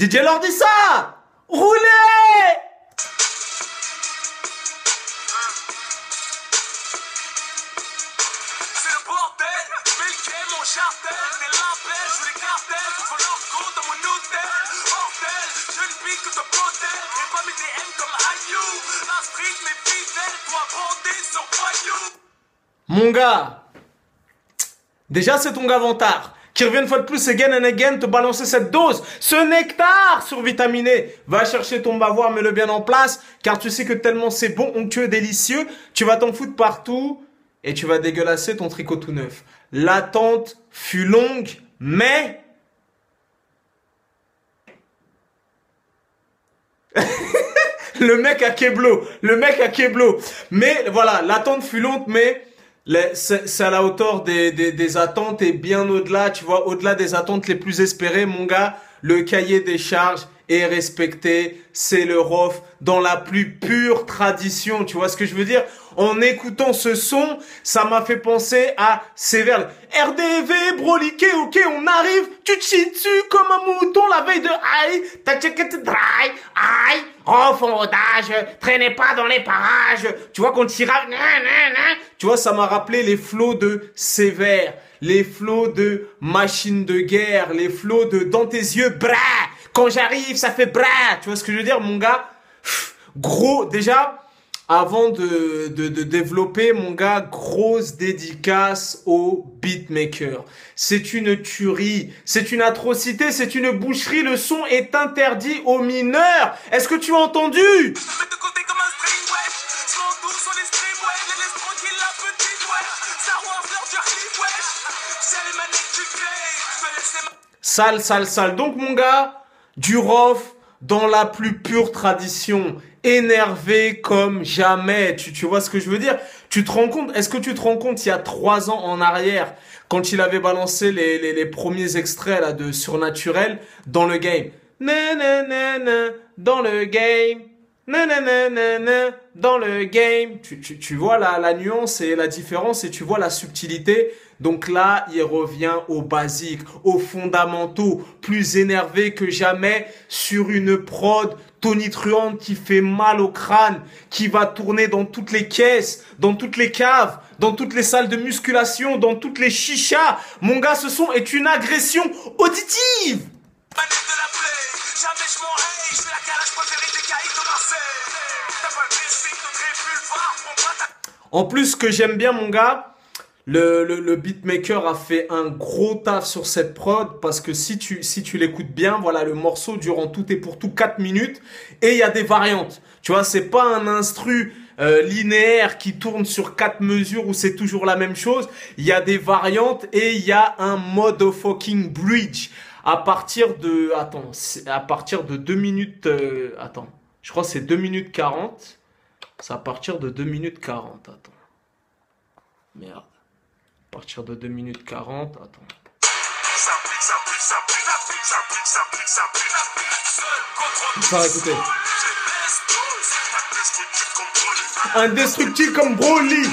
DJ leur dit ça. Roulez. C'est le bordel, Melké, mon chartel, des lampelles, je les cartels, faut leur compte dans mon hôtel, bordel, je ne pique que ton bordel, et pas mes DM comme Ayou, la street, mes fidèles, toi bandé sur voyou. Mon gars, déjà c'est ton gars Vantard qui revient une fois de plus again and again te balancer cette dose, ce nectar survitaminé. Va chercher ton bavoir, mets-le bien en place, car tu sais que tellement c'est bon, onctueux, délicieux, tu vas t'en foutre partout et tu vas dégueulasser ton tricot tout neuf. L'attente fut longue, mais... Le mec à Keblo. Mais voilà, l'attente fut longue, mais c'est à la hauteur des attentes et bien au-delà, tu vois, au-delà des attentes les plus espérées, mon gars, le cahier des charges est respecté, c'est le ROF dans la plus pure tradition, tu vois ce que je veux dire? En écoutant ce son, ça m'a fait penser à Sévère. RDV, broliqué, ok, on arrive, tu te chies dessus comme un mouton la veille de aïe, ta checkette dry, aïe, ROF en rodage, traînez pas dans les parages, tu vois qu'on tira, tu vois, ça m'a rappelé les flots de Sévère, les flots de machine de guerre, les flots de dans tes yeux, bras, quand j'arrive, ça fait bras, tu vois ce que je veux dire, mon gars? Gros, déjà, avant de développer, mon gars, grosse dédicace au beatmaker. C'est une tuerie, c'est une atrocité, c'est une boucherie. Le son est interdit aux mineurs. Est-ce que tu as entendu? Mets de côté comme un string, wesh, je m'entoure sur les streams, ouais, les laisse tranquille la petite, wesh, Star Wars, leur Jerry, wesh, c'est les manettes du play, je vais laisser ma... Sale. Donc, mon gars, du ROF dans la plus pure tradition. Énervé comme jamais. Tu vois ce que je veux dire? Tu te rends compte? Est-ce que tu te rends compte il y a 3 ans en arrière, quand il avait balancé les premiers extraits là de Surnaturel dans le game? Nanana, dans le game. Nanana, dans le game. Tu vois la nuance et la différence et tu vois la subtilité. Donc là, il revient aux basiques, aux fondamentaux, plus énervé que jamais sur une prod tonitruante qui fait mal au crâne, qui va tourner dans toutes les caisses, dans toutes les caves, dans toutes les salles de musculation, dans toutes les chichas. Mon gars, ce son est une agression auditive. Manette de la play, jamais je m'en haye, je fais la calage préférée des caïds de Marseille. T'as pas le basic de Grépulvar, prends pas ta... En plus, ce que j'aime bien, mon gars, le beatmaker a fait un gros taf sur cette prod parce que si tu l'écoutes bien, voilà, le morceau dure en tout et pour tout 4 minutes et il y a des variantes. Tu vois, c'est pas un instru linéaire qui tourne sur 4 mesures où c'est toujours la même chose. Il y a des variantes et il y a un motherfucking bridge à partir de 2 minutes je crois que c'est 2 minutes 40. C'est à partir de 2 minutes 40. Attends. Merde. À partir de 2 minutes 40, attends. Ça va écouter. Indestructible comme Broly.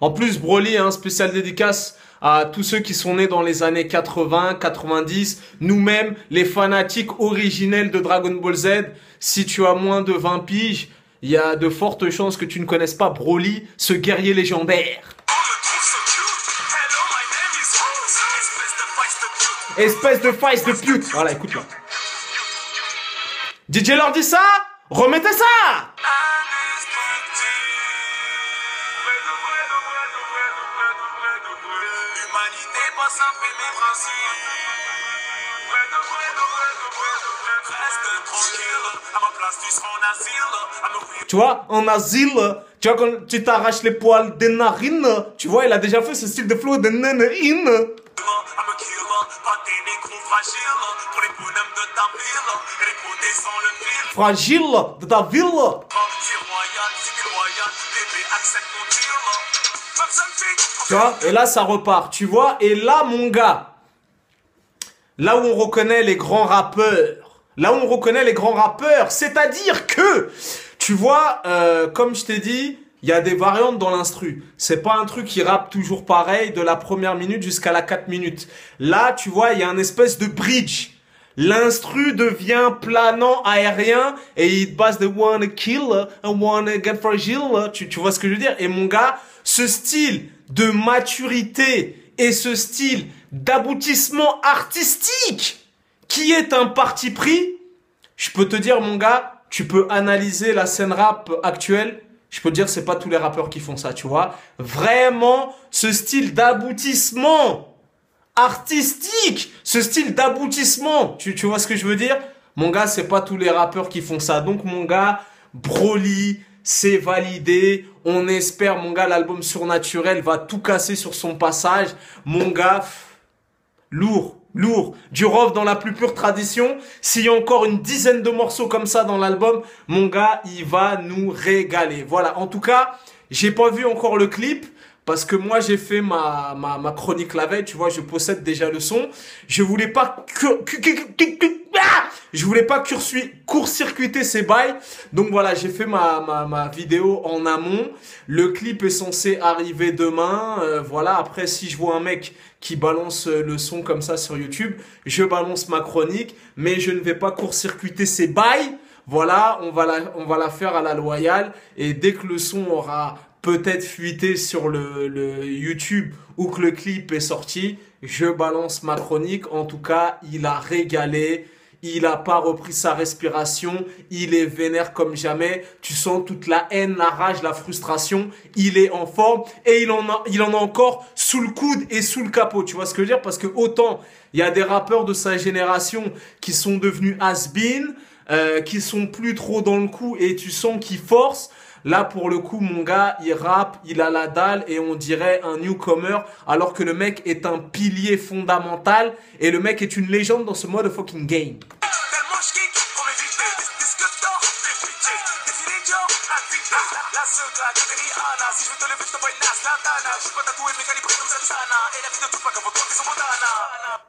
En plus, Broly, spécial dédicace à tous ceux qui sont nés dans les années 80, 90. Nous-mêmes, les fanatiques originels de Dragon Ball Z. Si tu as moins de 20 piges, il y a de fortes chances que tu ne connaisses pas Broly, ce guerrier légendaire. Espèce de face de pute. Voilà, écoute-le. DJ leur dit ça, remettez ça. Humanité, pas simple, mes principes. Reste tranquille, à ma place, tu seras en asile. Tu vois, en asile, tu vois, quand tu t'arraches les poils des narines, tu vois, il a déjà fait ce style de flow de nanarine. Fragile de ta ville. Tu vois, et là ça repart, tu vois, et là mon gars, là où on reconnaît les grands rappeurs, c'est-à-dire que, tu vois, comme je t'ai dit, il y a des variantes dans l'instru. C'est pas un truc qui rappe toujours pareil de la première minute jusqu'à la 4 minutes. Là, tu vois, il y a un espèce de bridge. l'instru devient planant, aérien, et il passe de wanna kill, I wanna get fragile, tu vois ce que je veux dire? Et mon gars, ce style de maturité et ce style d'aboutissement artistique qui est un parti pris, je peux te dire, mon gars, tu peux analyser la scène rap actuelle. Je peux te dire, c'est pas tous les rappeurs qui font ça, tu vois. Vraiment, ce style d'aboutissement artistique, ce style d'aboutissement, tu vois ce que je veux dire? Mon gars, c'est pas tous les rappeurs qui font ça. Donc, mon gars, Broly, c'est validé. On espère, mon gars, l'album Surnaturel va tout casser sur son passage. Mon gars, lourd. Lourd, du Rov dans la plus pure tradition. S'il y a encore une dizaine de morceaux comme ça dans l'album, mon gars, il va nous régaler. Voilà, en tout cas, j'ai pas vu encore le clip parce que moi, j'ai fait ma chronique la veille, tu vois, je possède déjà le son. Je voulais pas court-circuiter ces bails. Donc voilà, j'ai fait ma vidéo en amont. Le clip est censé arriver demain. Voilà, après, si je vois un mec qui balance le son comme ça sur YouTube, je balance ma chronique, mais je ne vais pas court-circuiter ces bails. Voilà, on va la faire à la loyale, et dès que le son aura peut-être fuité sur le YouTube ou que le clip est sorti, je balance ma chronique. En tout cas, il a régalé. Il a pas repris sa respiration. Il est vénère comme jamais. Tu sens toute la haine, la rage, la frustration. Il est en forme et il en a encore sous le coude et sous le capot. Tu vois ce que je veux dire? Parce que autant il y a des rappeurs de sa génération qui sont devenus has-been, qui sont plus trop dans le coup et tu sens qu'ils forcent. Là, pour le coup, mon gars, il rappe, il a la dalle et on dirait un newcomer, alors que le mec est un pilier fondamental et le mec est une légende dans ce motherfucking game. Tellement je kick pour m'éviter des disques d'or, des pitiés, des filets d'or, la vita, la seconde, des Rihanna. Si je veux te lever, je te vois une Nas, la Tana. Je suis pas tatoué, mais calibré comme Santana. Et la vie de tout pas comme votre qui sont Montana.